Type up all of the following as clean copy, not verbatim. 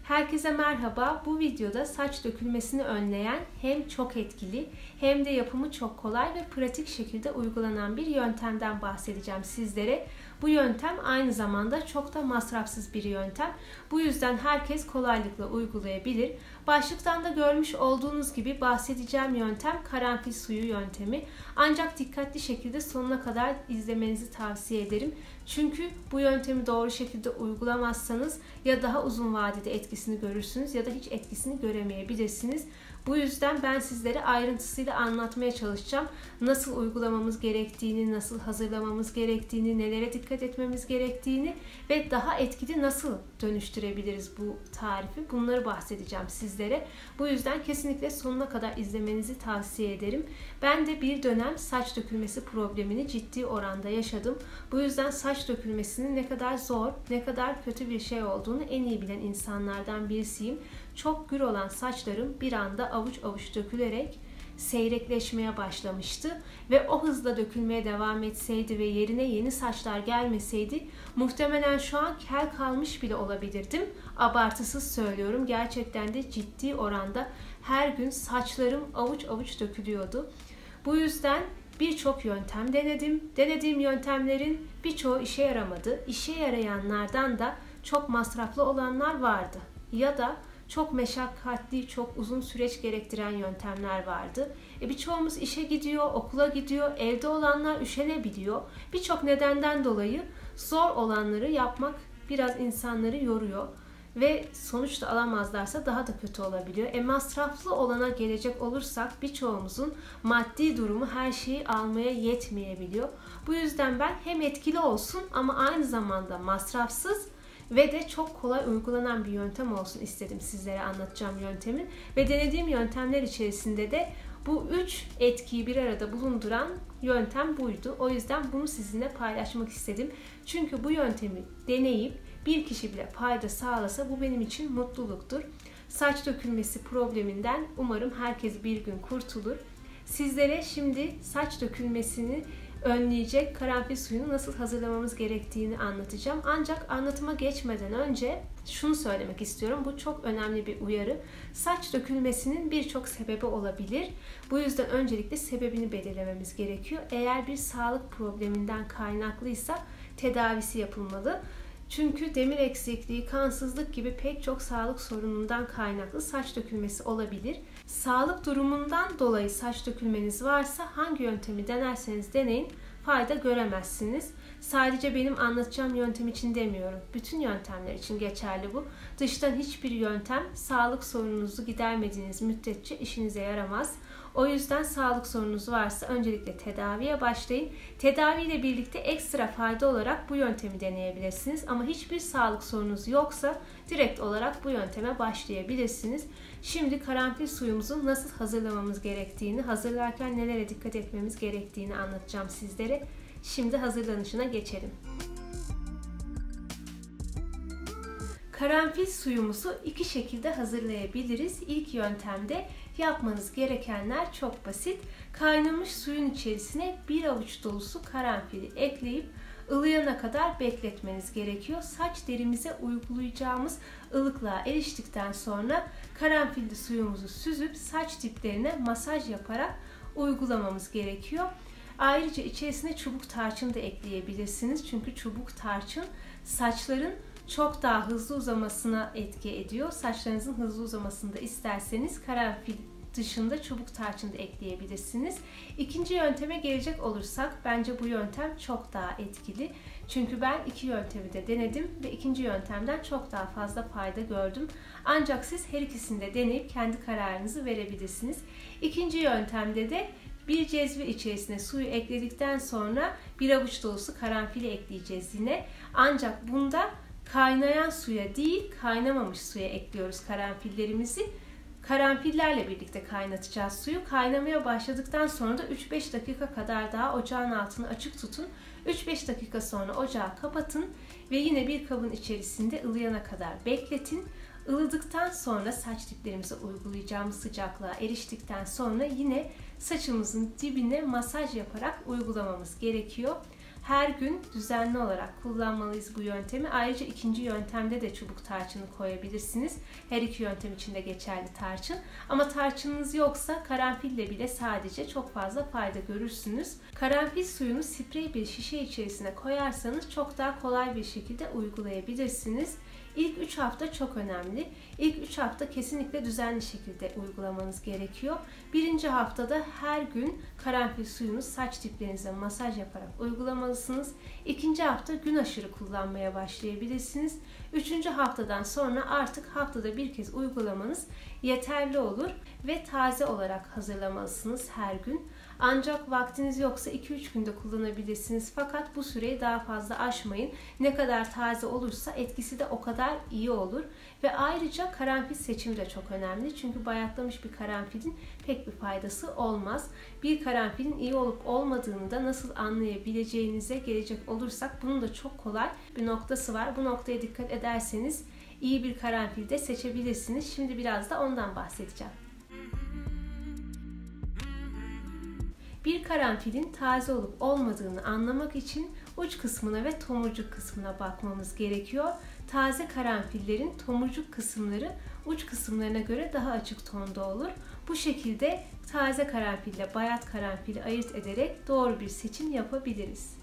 Herkese merhaba. Bu videoda saç dökülmesini önleyen hem çok etkili hem de yapımı çok kolay ve pratik şekilde uygulanan bir yöntemden bahsedeceğim sizlere. Bu yöntem aynı zamanda çok da masrafsız bir yöntem. Bu yüzden herkes kolaylıkla uygulayabilir. Başlıktan da görmüş olduğunuz gibi bahsedeceğim yöntem karanfil suyu yöntemi. Ancak dikkatli şekilde sonuna kadar izlemenizi tavsiye ederim. Çünkü bu yöntemi doğru şekilde uygulamazsanız ya daha uzun vadede etkisini görürsünüz ya da hiç etkisini göremeyebilirsiniz. Bu yüzden ben sizlere ayrıntısıyla anlatmaya çalışacağım. Nasıl uygulamamız gerektiğini, nasıl hazırlamamız gerektiğini, nelere dikkat etmemiz gerektiğini ve daha etkili nasıl dönüştürebiliriz bu tarifi. Bunları bahsedeceğim sizlere. Bu yüzden kesinlikle sonuna kadar izlemenizi tavsiye ederim. Ben de bir dönem saç dökülmesi problemini ciddi oranda yaşadım. Bu yüzden saç dökülmesinin ne kadar zor, ne kadar kötü bir şey olduğunu en iyi bilen insanlardan birisiyim. Çok gür olan saçlarım bir anda avuç avuç dökülerek seyrekleşmeye başlamıştı ve o hızla dökülmeye devam etseydi ve yerine yeni saçlar gelmeseydi muhtemelen şu an kel kalmış bile olabilirdim. Abartısız söylüyorum, gerçekten de ciddi oranda her gün saçlarım avuç avuç dökülüyordu. Bu yüzden birçok yöntem denedim. Denediğim yöntemlerin birçoğu işe yaramadı. İşe yarayanlardan da çok masraflı olanlar vardı. Ya da çok meşakkatli, çok uzun süreç gerektiren yöntemler vardı. Birçoğumuz işe gidiyor, okula gidiyor, evde olanlar üşenebiliyor. Birçok nedenden dolayı zor olanları yapmak biraz insanları yoruyor. Ve sonuç da alamazlarsa daha da kötü olabiliyor. Masraflı olana gelecek olursak birçoğumuzun maddi durumu her şeyi almaya yetmeyebiliyor. Bu yüzden ben hem etkili olsun ama aynı zamanda masrafsız ve de çok kolay uygulanan bir yöntem olsun istedim sizlere anlatacağım yöntemin. Ve denediğim yöntemler içerisinde de bu 3 etkiyi bir arada bulunduran yöntem buydu. O yüzden bunu sizinle paylaşmak istedim. Çünkü bu yöntemi deneyip bir kişi bile fayda sağlasa bu benim için mutluluktur. Saç dökülmesi probleminden umarım herkes bir gün kurtulur. Sizlere şimdi saç dökülmesini önleyecek karanfil suyunu nasıl hazırlamamız gerektiğini anlatacağım. Ancak anlatıma geçmeden önce şunu söylemek istiyorum. Bu çok önemli bir uyarı. Saç dökülmesinin birçok sebebi olabilir. Bu yüzden öncelikle sebebini belirlememiz gerekiyor. Eğer bir sağlık probleminden kaynaklıysa tedavisi yapılmalı. Çünkü demir eksikliği, kansızlık gibi pek çok sağlık sorunundan kaynaklı saç dökülmesi olabilir. Sağlık durumundan dolayı saç dökülmeniz varsa hangi yöntemi denerseniz deneyin fayda göremezsiniz. Sadece benim anlatacağım yöntem için demiyorum. Bütün yöntemler için geçerli bu. Dıştan hiçbir yöntem sağlık sorununuzu gidermediğiniz müddetçe işinize yaramaz. O yüzden sağlık sorununuz varsa öncelikle tedaviye başlayın. Tedaviyle birlikte ekstra fayda olarak bu yöntemi deneyebilirsiniz. Ama hiçbir sağlık sorunuz yoksa direkt olarak bu yönteme başlayabilirsiniz. Şimdi karanfil suyumuzu nasıl hazırlamamız gerektiğini, hazırlarken nelere dikkat etmemiz gerektiğini anlatacağım sizlere. Şimdi hazırlanışına geçelim. Karanfil suyumuzu iki şekilde hazırlayabiliriz. İlk yöntemde yapmanız gerekenler çok basit. Kaynamış suyun içerisine bir avuç dolusu karanfili ekleyip ılıyana kadar bekletmeniz gerekiyor. Saç derimize uygulayacağımız ılıklığa eriştikten sonra karanfilli suyumuzu süzüp saç diplerine masaj yaparak uygulamamız gerekiyor. Ayrıca içerisine çubuk tarçın da ekleyebilirsiniz. Çünkü çubuk tarçın saçların çok daha hızlı uzamasına etki ediyor. Saçlarınızın hızlı uzamasını da isterseniz karanfil dışında çubuk tarçın da ekleyebilirsiniz. İkinci yönteme gelecek olursak bence bu yöntem çok daha etkili. Çünkü ben iki yöntemi de denedim ve ikinci yöntemden çok daha fazla fayda gördüm. Ancak siz her ikisini de deneyip kendi kararınızı verebilirsiniz. İkinci yöntemde de bir cezve içerisine suyu ekledikten sonra bir avuç dolusu karanfili ekleyeceğiz yine. Ancak bunda kaynayan suya değil, kaynamamış suya ekliyoruz karanfillerimizi. Karanfillerle birlikte kaynatacağız suyu. Kaynamaya başladıktan sonra da 3-5 dakika kadar daha ocağın altını açık tutun. 3-5 dakika sonra ocağı kapatın ve yine bir kabın içerisinde ılıyana kadar bekletin. Ilıdıktan sonra saç diplerimize uygulayacağımız sıcaklığa eriştikten sonra yine saçımızın dibine masaj yaparak uygulamamız gerekiyor. Her gün düzenli olarak kullanmalıyız bu yöntemi. Ayrıca ikinci yöntemde de çubuk tarçını koyabilirsiniz. Her iki yöntem için de geçerli tarçın. Ama tarçınınız yoksa karanfille bile sadece çok fazla fayda görürsünüz. Karanfil suyunu sprey bir şişe içerisine koyarsanız çok daha kolay bir şekilde uygulayabilirsiniz. İlk 3 hafta çok önemli. İlk 3 hafta kesinlikle düzenli şekilde uygulamanız gerekiyor. Birinci haftada her gün karanfil suyunu saç diplerinize masaj yaparak uygulamalısınız. İkinci hafta gün aşırı kullanmaya başlayabilirsiniz. Üçüncü haftadan sonra artık haftada bir kez uygulamanız yeterli olur ve taze olarak hazırlamalısınız her gün. Ancak vaktiniz yoksa 2-3 günde kullanabilirsiniz. Fakat bu süreyi daha fazla aşmayın. Ne kadar taze olursa etkisi de o kadar iyi olur. Ve ayrıca karanfil seçimi de çok önemli. Çünkü bayatlamış bir karanfilin pek bir faydası olmaz. Bir karanfilin iyi olup olmadığını da nasıl anlayabileceğinize gelecek olursak bunun da çok kolay bir noktası var. Bu noktaya dikkat ederseniz iyi bir karanfil de seçebilirsiniz. Şimdi biraz da ondan bahsedeceğim. Bir karanfilin taze olup olmadığını anlamak için uç kısmına ve tomurcuk kısmına bakmamız gerekiyor. Taze karanfillerin tomurcuk kısımları uç kısımlarına göre daha açık tonda olur. Bu şekilde taze karanfille bayat karanfili ayırt ederek doğru bir seçim yapabiliriz.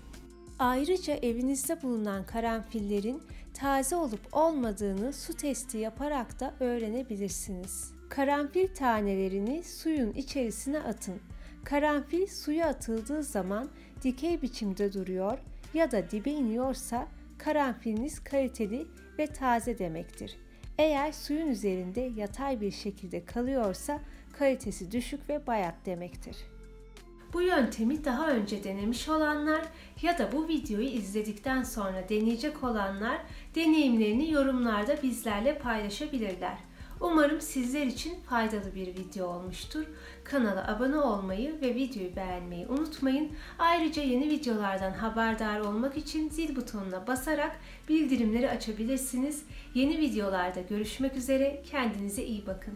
Ayrıca evinizde bulunan karanfillerin taze olup olmadığını su testi yaparak da öğrenebilirsiniz. Karanfil tanelerini suyun içerisine atın. Karanfil suya atıldığı zaman dikey biçimde duruyor ya da dibe iniyorsa karanfiliniz kaliteli ve taze demektir. Eğer suyun üzerinde yatay bir şekilde kalıyorsa kalitesi düşük ve bayat demektir. Bu yöntemi daha önce denemiş olanlar ya da bu videoyu izledikten sonra deneyecek olanlar deneyimlerini yorumlarda bizlerle paylaşabilirler. Umarım sizler için faydalı bir video olmuştur. Kanala abone olmayı ve videoyu beğenmeyi unutmayın. Ayrıca yeni videolardan haberdar olmak için zil butonuna basarak bildirimleri açabilirsiniz. Yeni videolarda görüşmek üzere. Kendinize iyi bakın.